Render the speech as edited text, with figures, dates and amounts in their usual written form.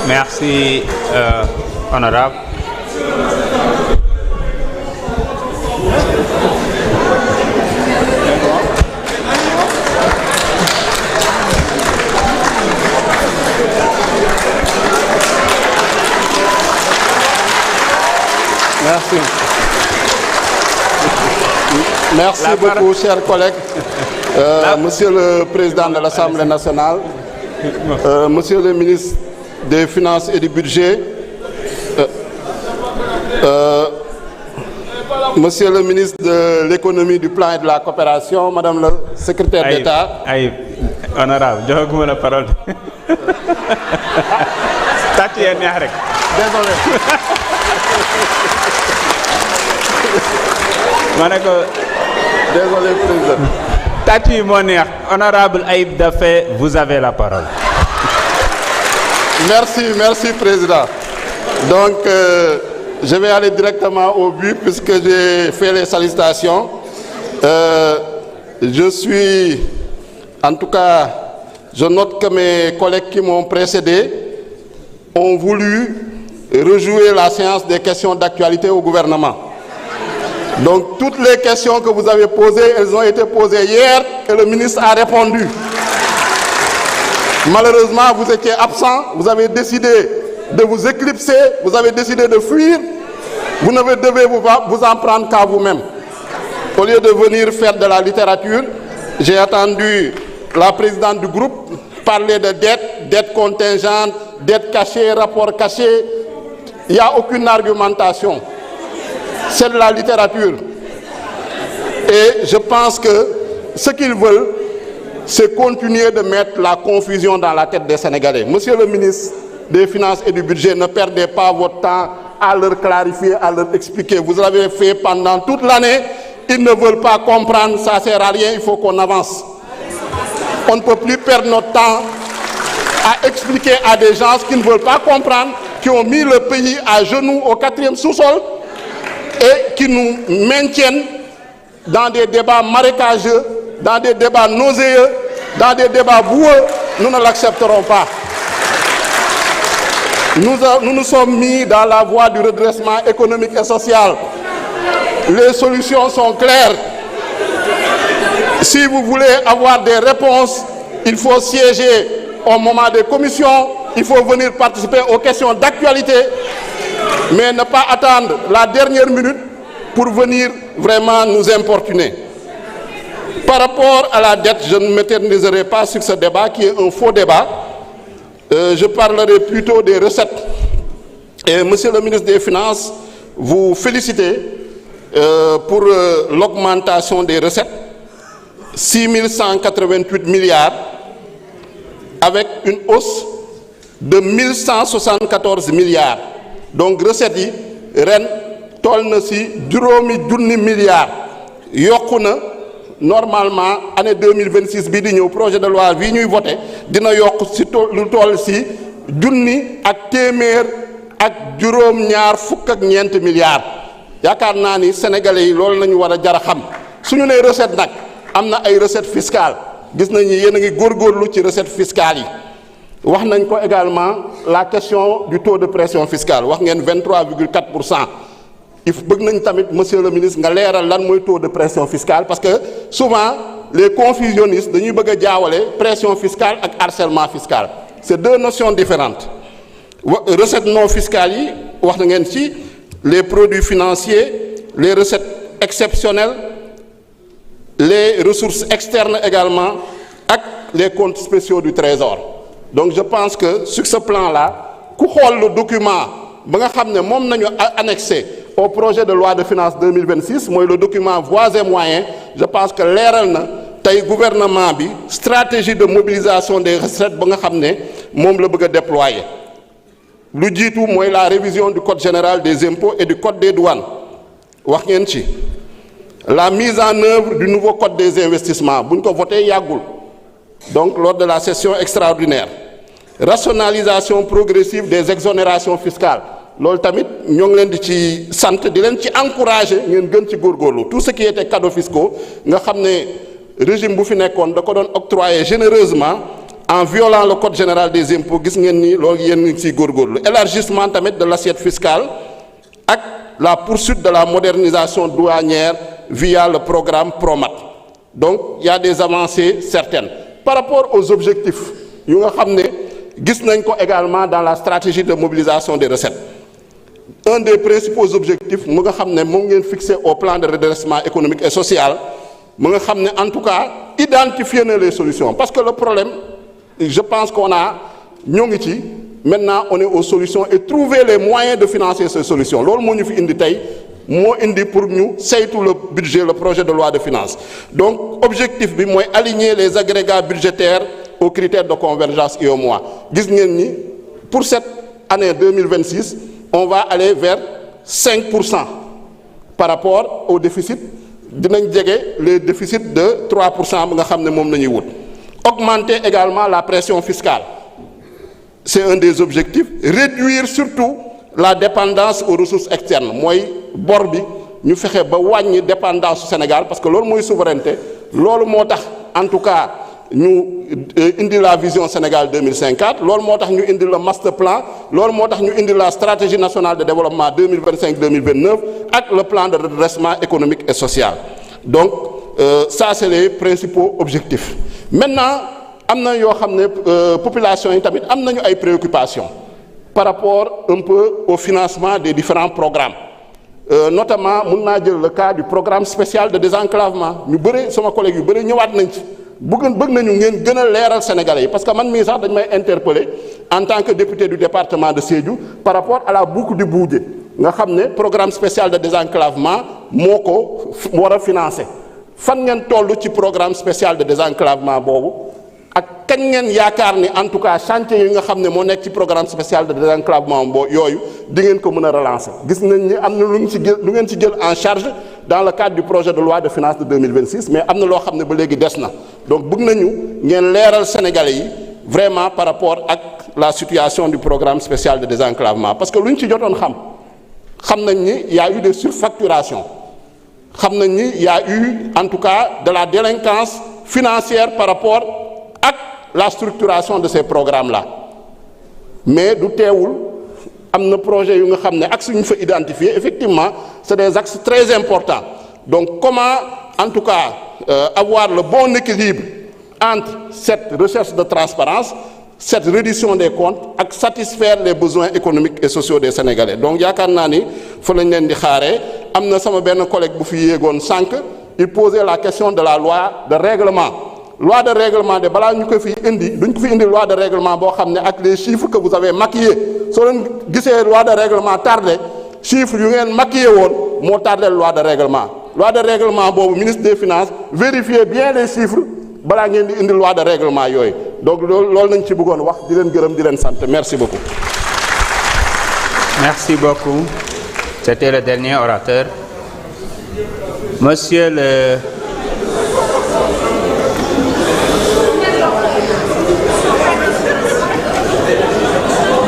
Merci, honorable. Merci. Merci beaucoup, chers collègues. Monsieur le Président de l'Assemblée nationale, Monsieur le ministre des Finances et du Budget, Monsieur le ministre de l'Économie, du Plan et de la Coopération, Madame le secrétaire d'État. Honorable, je vous la parole. Désolé. Désolé, Président. Tati Moner, honorable Aïb Dafé, vous avez la parole. Merci, Président. Donc, je vais aller directement au but puisque j'ai fait les salutations. Je note que mes collègues qui m'ont précédé ont voulu rejouer la séance des questions d'actualité au gouvernement. Donc, toutes les questions que vous avez posées, elles ont été posées hier et le ministre a répondu. Malheureusement, vous étiez absent, vous avez décidé de vous éclipser, vous avez décidé de fuir. Vous ne devez vous en prendre qu'à vous-même. Au lieu de venir faire de la littérature, j'ai attendu la présidente du groupe parler de dettes contingentes, dettes cachées, rapports cachés. Il n'y a aucune argumentation. C'est de la littérature. Et je pense que ce qu'ils veulent, c'est continuer de mettre la confusion dans la tête des Sénégalais. Monsieur le ministre des Finances et du Budget, ne perdez pas votre temps à leur clarifier, à leur expliquer. Vous l'avez fait pendant toute l'année. Ils ne veulent pas comprendre, ça ne sert à rien, il faut qu'on avance. On ne peut plus perdre notre temps à expliquer à des gens qui ne veulent pas comprendre, qui ont mis le pays à genoux au 4e sous-sol et qui nous maintiennent dans des débats marécageux, dans des débats nauséeux, dans des débats boueux. Nous ne l'accepterons pas. Nous nous sommes mis dans la voie du redressement économique et social. Les solutions sont claires. Si vous voulez avoir des réponses, il faut siéger au moment des commissions, il faut venir participer aux questions d'actualité, mais ne pas attendre la dernière minute pour venir vraiment nous importuner. Par rapport à la dette, je ne m'éterniserai pas sur ce débat qui est un faux débat. Je parlerai plutôt des recettes. Et Monsieur le ministre des Finances, vous félicitez pour l'augmentation des recettes, 6 188 milliards, avec une hausse de 1174 milliards. Donc, recettes yi ren toll na ci juróomi junni milliards yokku na normalement année 2026 bi di ñëw projet de loi bii ñuy voté dina yokk ci lu toll ci junni ak téeméer ak juróom-ñaar fukk ak ñeent milliards. yaakaar naa ni sénégalais yi loolu nañu war a jar a xam suñu nee recette nag am na ay recettes fiscales gis nañu yéen a ngi góorgóorlu ci recettes fiscales yi. wax nañ ko également la question du taux de pression fiscale wax ngeen 23,4%. il faut bëgg nañ tamit monsieur le ministre nga leeral lan mooy taux de pression fiscale parce que souvent les confusionnistes dañuy bëgg a jaawale pression fiscale ak harcèlement fiscal. C'est deux notions différentes. Recettes non fiscales yi wax na ngeen ci les produits financiers, les recettes exceptionnelles, les ressources externes également ak les comptes spéciaux du trésor. Donc je pense que sur ce plan-là, ku xool le document ba nga xam ne moom nañu annexé au projet de loi de finances 2026 mooy le document voies et moyens, je pense que leeral na tey gouvernement bi stratégie de mobilisation des recettes ba nga xam ne moom la bëgg a déployer. lu jiitu mooy la révision du code général des impôts et du code des douanes wax ngeen ci la mise en œuvre du nouveau code des investissements bu ñu ko voté yàggul. Donc, lors de la session extraordinaire, rationalisation progressive des exonérations fiscales. Loolu tamit ñoo ngi leen di ci sant di leen ci encourager ngeen gën ci góorgóorlu tout ce qui était cadeaux fiscaux nga xam ne régime bu fi nekkoon da ko doon octroyer généreusement en violant le code général des impôts gis ngeen ni loolu yéen ngi ciy góorgóorlu élargissement tamit de l'assiette fiscale ak la poursuite de la modernisation douanière via le programme PROMAT. Donc il y a des avancées certaines par rapport aux objectifs yu nga xam ne gis nañ ko également dans la stratégie de mobilisation des recettes. Un des principaux objectifs mu nga xam ne moom ngeen fixé au plan de redressement économique et social mu nga xam ne en tout cas identifier na les solutions parce que le problème je pense qu'on a ñoo ngi ci maintenant on est aux solutions et trouver les moyens de financer ces solutions loolu moo ñu fi indi tey moo indi pour ñu saytu le budget le projet de loi de finances. Donc objectif bi mooy aligner les agrégats budgétaires aux critères de convergence UEMOA gis ngeen ni pour cette année 2026 on va aller vers 5% par rapport au déficit dinañ jege les déficits de 3% bi nga xam ne moom la ñuy wut. Augmenter également la pression fiscale c'est un des objectifs réduire surtout la dépendance aux ressources externes mooy bor bi ñu fexe ba wàññi dépendance au Sénégal parce que loolu mooy souveraineté loolu moo tax en tout cas ñu indi la vision Sénégal 2050 loolu moo tax ñu indi le master plan loolu moo tax ñu indi la stratégie nationale de développement 2025-2029 ak le plan de redressement économique et social. Donc ça c'est les principaux objectifs. Maintenant am na yoo xam ne population yi tamit am nañu ay préoccupations par rapport un peu au financement des différents programmes notamment mun naa jël le cas du programme spécial de désenclavement ñu bëri sama collègue yu bëri ñëwaat nañ ci bëgg nañu ngeen gën a leeral Sénégalais yi parce que man mii sax dañ may interpeller en tant que député du département de Sédhiou par rapport à la boucle du Boudjé nga xam ne programme spécial de désenclavement moo ko war a financer fan ngeen toll ci programme spécial de désenclavement boobu ak kañ ngeen yaakaar ni en tout cas chantier yi nga xam ne moo nekk ci programme spécial de désenclavement yooyu di ngeen ko mën a relancer gis nañ ni am na lu ngeen ci jël en charge dans le cadre du projet de loi de finances de 2026 mais am na loo xam ne ba léegi des na donc bëgg nañu ngeen leeral Sénégalais yi vraiment par rapport ak la situation du programme spécial de désenclavement parce que lu ñu ci jotoon xam nañ ni y a eu des surfacturations xam nañ ni y a eu en tout cas de la délinquance financière par rapport ak la structuration de ces programmes-là mais du teewul am na projet yu nga xam ne axes yu ñu fa identifier effectivement c'est des axes très importants donc comment en tout cas avoir le bon équilibre entre cette recherche de transparence cette reddition des comptes ak satisfaire les besoins économiques et sociaux des Sénégalais donc yaakaar naa ni fa lañ leen di xaaree am na sama benn collègue bu fi yéegoon sànq il posait la question de la loi de règlement de balaa ñu ko fi indi duñ ko fi indi loi de règlement boo xam ne ak les chiffres que vous avez maquillés soo leen gisee loi de règlement tardé chiffres yu ngeen maquillé woon moo tardé loi de règlement boobu ministre des finances vérifiez bien les chiffres balaa ngeen di indi loi de règlement yooyu donc loolu nañ ci bëggoon wax di leen gërëm di leen sant merci beaucoup. Merci beaucoup. C'était le dernier orateur. Monsieur le